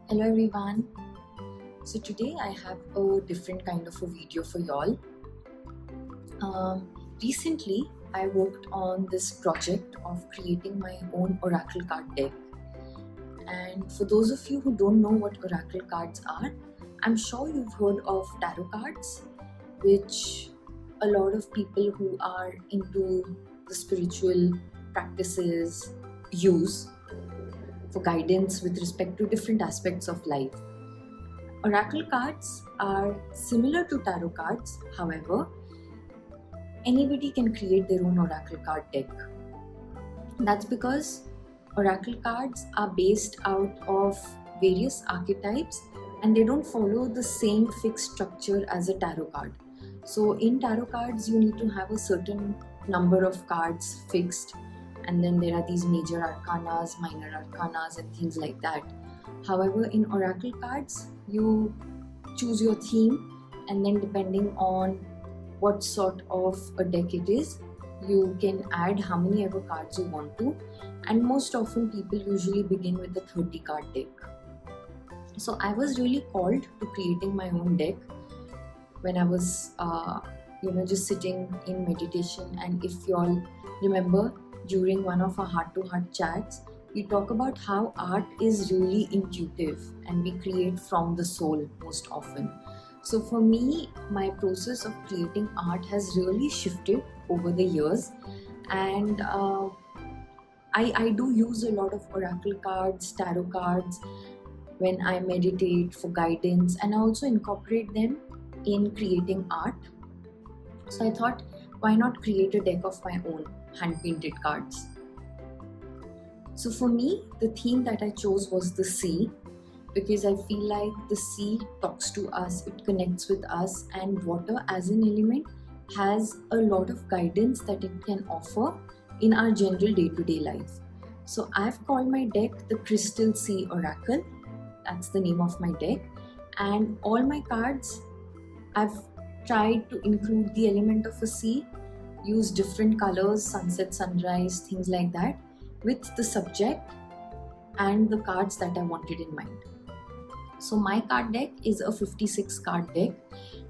Hello everyone. So today I have a different kind of a video for y'all. Recently I worked on this project of creating my own oracle card deck. And for those of you who don't know what oracle cards are, I'm sure you've heard of tarot cards, which a lot of people who are into the spiritual practices use for guidance with respect to different aspects of life. Oracle cards are similar to tarot cards, however, anybody can create their own oracle card deck. That's because oracle cards are based out of various archetypes and they don't follow the same fixed structure as a tarot card. So, in tarot cards, you need to have a certain number of cards fixed, and then there are these major arcanas, minor arcanas, and things like that. However, in oracle cards, you choose your theme, and then depending on what sort of a deck it is, you can add how many ever cards you want to. And most often, people usually begin with a 30 card deck. So, I was really called to creating my own deck when I was, just sitting in meditation. And if you all remember, during one of our heart-to-heart chats, we talk about how art is really intuitive and we create from the soul most often. So for me, my process of creating art has really shifted over the years, and I do use a lot of oracle cards, tarot cards when I meditate for guidance, and I also incorporate them in creating art. So I thought, why not create a deck of my own hand-painted cards? So for me, the theme that I chose was the sea, because I feel like the sea talks to us, it connects with us, and water as an element has a lot of guidance that it can offer in our general day-to-day life. So I've called my deck the Crystal Sea Oracle. That's the name of my deck. And all my cards, I've tried to include the element of a sea, use different colors, sunset, sunrise, things like that, with the subject and the cards that I wanted in mind. So my card deck is a 56 card deck,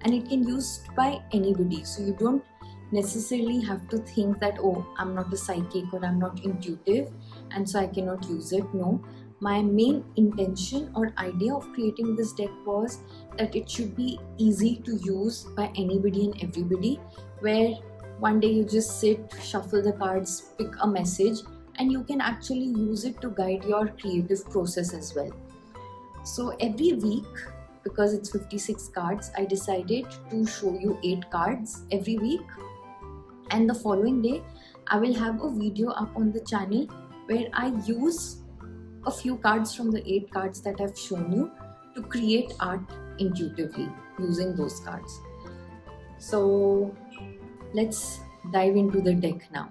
and it can be used by anybody. So you don't necessarily have to think that, oh, I'm not a psychic or I'm not intuitive and so I cannot use it. No, my main intention or idea of creating this deck was that it should be easy to use by anybody and everybody, where one day you just sit, shuffle the cards, pick a message, and you can actually use it to guide your creative process as well. So every week, because it's 56 cards, I decided to show you 8 cards every week, and the following day I will have a video up on the channel where I use a few cards from the 8 cards that I've shown you to create art intuitively using those cards. So let's dive into the deck now.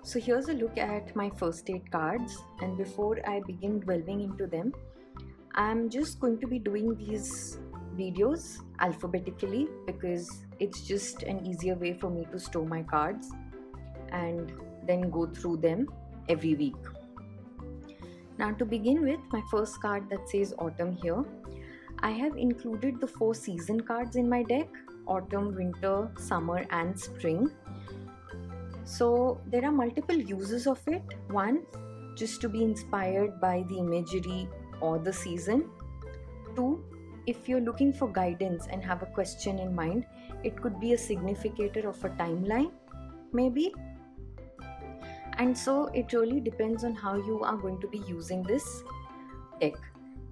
So here's a look at my first 8 cards, and before I begin delving into them, I'm just going to be doing these videos alphabetically because it's just an easier way for me to store my cards and then go through them every week. Now, to begin with, my first card that says autumn here, I have included the 4 season cards in my deck: autumn, winter, summer and spring. So there are multiple uses of it. One, just to be inspired by the imagery or the season. 2, if you're looking for guidance and have a question in mind, it could be a significator of a timeline, maybe. And so it really depends on how you are going to be using this deck.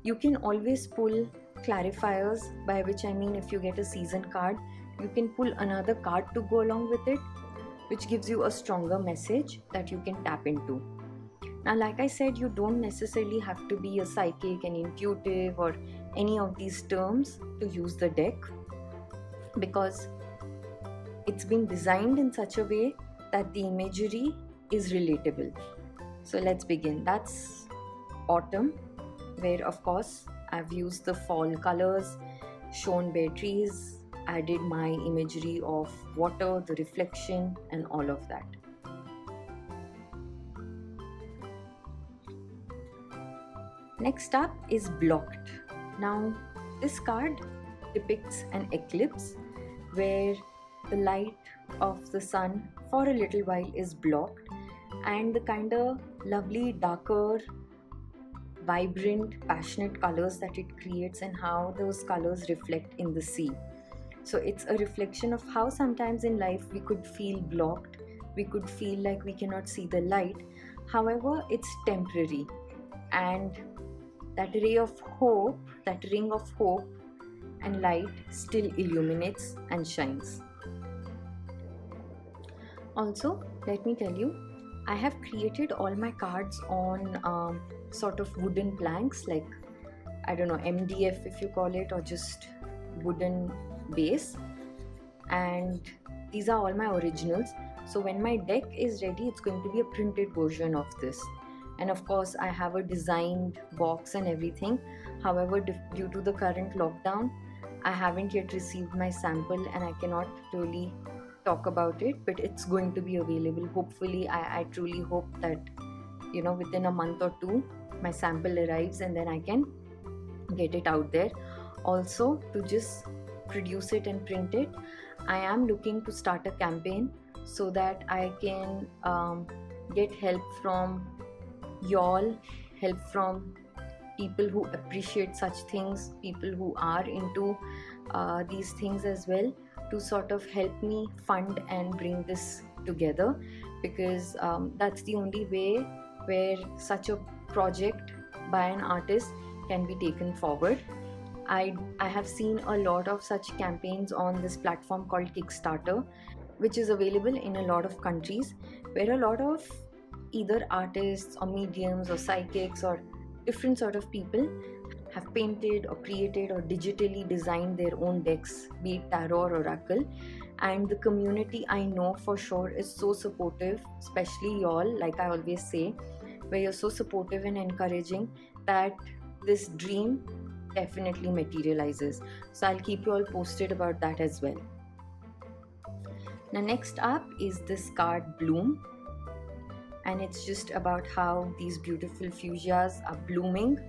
You can always pull clarifiers, by which I mean if you get a season card, you can pull another card to go along with it, which gives you a stronger message that you can tap into. Now, like I said, you don't necessarily have to be a psychic, an intuitive, or any of these terms to use the deck, because it's been designed in such a way that the imagery is relatable. So let's begin. That's autumn, where of course I've used the fall colors, shown bare trees, added my imagery of water, the reflection, and all of that. Next up is blocked. Now, this card depicts an eclipse where the light of the sun for a little while is blocked, and the kind of lovely, darker, vibrant, passionate colors that it creates and how those colors reflect in the sea. So it's a reflection of how sometimes in life we could feel blocked, we could feel like we cannot see the light. However, it's temporary, and that ray of hope, that ring of hope and light still illuminates and shines. Also, let me tell you, I have created all my cards on sort of wooden planks, like, I don't know, MDF if you call it, or just wooden base. And these are all my originals. So when my deck is ready, it's going to be a printed version of this. And of course, I have a designed box and everything. However, due to the current lockdown, I haven't yet received my sample and I cannot really talk about it, but it's going to be available. Hopefully, I truly hope that, within a month or two, my sample arrives and then I can get it out there. Also, to just produce it and print it, I am looking to start a campaign so that I can get help from y'all, help from people who appreciate such things, people who are into these things as well, to sort of help me fund and bring this together, because that's the only way where such a project by an artist can be taken forward. I have seen a lot of such campaigns on this platform called Kickstarter, which is available in a lot of countries, where a lot of either artists or mediums or psychics or different sort of people have painted or created or digitally designed their own decks, be it tarot or oracle. And the community, I know for sure, is so supportive, especially y'all, like I always say, where you're so supportive and encouraging that this dream definitely materializes. So I'll keep you all posted about that as well. Now, next up is this card Bloom, and it's just about how these beautiful fuchsias are blooming.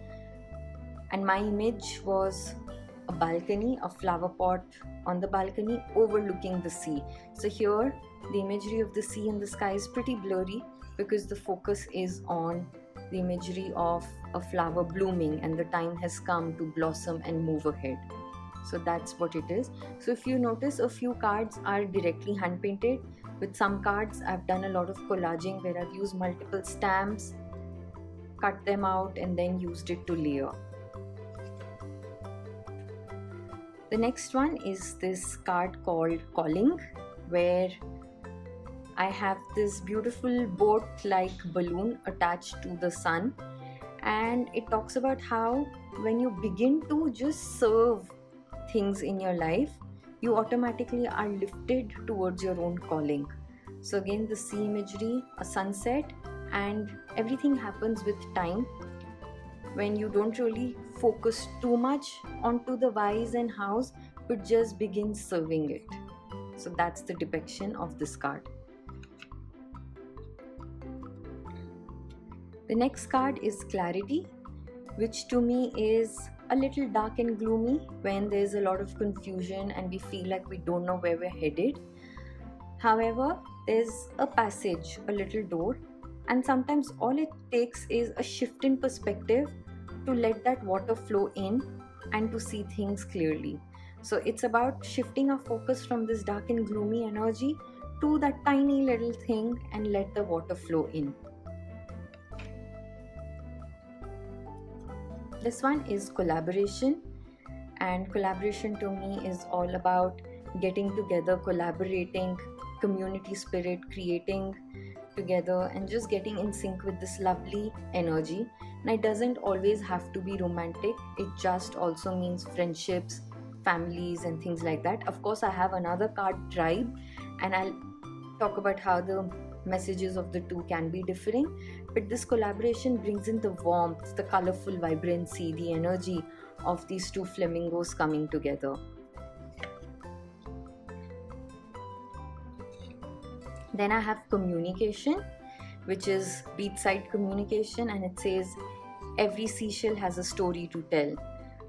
And my image was a balcony, a flower pot on the balcony overlooking the sea. So here the imagery of the sea and the sky is pretty blurry because the focus is on the imagery of a flower blooming and the time has come to blossom and move ahead. So that's what it is. So if you notice, a few cards are directly hand painted. With some cards I've done a lot of collaging where I've used multiple stamps, cut them out and then used it to layer. The next one is this card called Calling, where I have this beautiful boat-like balloon attached to the sun, and it talks about how when you begin to just serve things in your life, you automatically are lifted towards your own calling. So again, the sea imagery, a sunset, and everything happens with time when you don't really focus too much onto the whys and hows, but just begin serving it. So that's the depiction of this card. The next card is Clarity, which to me is a little dark and gloomy when there's a lot of confusion and we feel like we don't know where we're headed. However, there's a passage, a little door, and sometimes all it takes is a shift in perspective to let that water flow in and to see things clearly. So it's about shifting our focus from this dark and gloomy energy to that tiny little thing and let the water flow in. This one is Collaboration, and collaboration to me is all about getting together, collaborating, community spirit, creating together, and just getting in sync with this lovely energy. And it doesn't always have to be romantic, it just also means friendships, families, and things like that. Of course, I have another card, Tribe, and I'll talk about how the messages of the two can be differing, but this collaboration brings in the warmth, the colorful vibrancy, the energy of these two flamingos coming together. Then I have Communication, which is beachside communication, and it says, every seashell has a story to tell.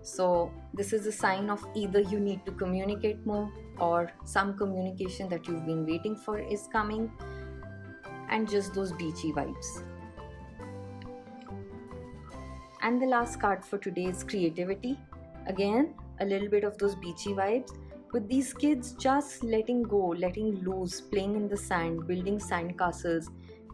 So this is a sign of either you need to communicate more, or some communication that you've been waiting for is coming, and just those beachy vibes. And the last card for today is creativity. Again, a little bit of those beachy vibes, with these kids just letting go, letting loose, playing in the sand, building sandcastles,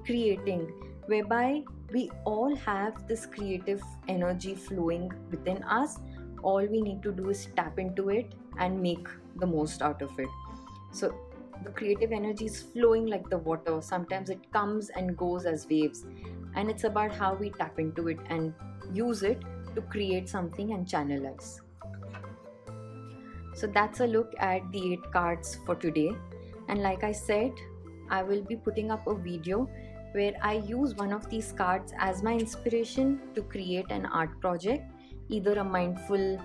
creating, whereby we all have this creative energy flowing within us. All we need to do is tap into it and make the most out of it. So the creative energy is flowing like the water. Sometimes it comes and goes as waves, and it's about how we tap into it and use it to create something and channelize. So that's a look at the 8 cards for today. And like I said, I will be putting up a video where I use one of these cards as my inspiration to create an art project, either a mindful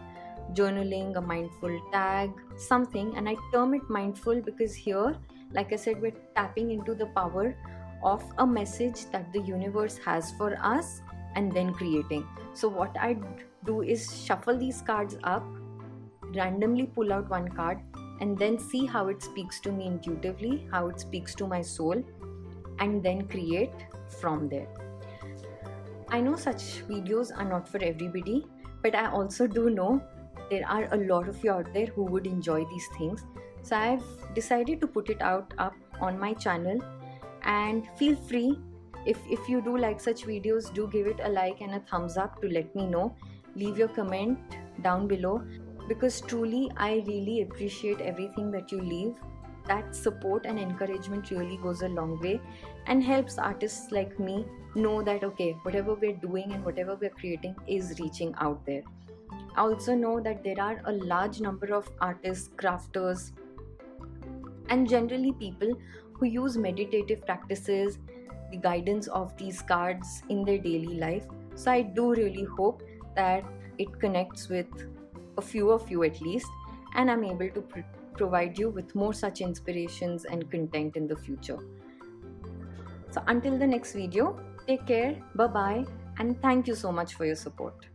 journaling, a mindful tag, something. And I term it mindful because here, like I said, we're tapping into the power of a message that the universe has for us and then creating. So what I do is shuffle these cards up, randomly pull out one card, and then see how it speaks to me intuitively, how it speaks to my soul, and then create from there. I know such videos are not for everybody, but I also do know there are a lot of you out there who would enjoy these things. So I've decided to put it up on my channel, and feel free, if you do like such videos, do give it a like and a thumbs up to let me know. Leave your comment down below, because truly I really appreciate everything that you leave. That support and encouragement really goes a long way and helps artists like me know that okay, whatever we're doing and whatever we're creating is reaching out there. I also know that there are a large number of artists, crafters, and generally people who use meditative practices, the guidance of these cards in their daily life. So I do really hope that it connects with a few of you at least, and I'm able to provide you with more such inspirations and content in the future. So until the next video, take care, bye bye, and thank you so much for your support.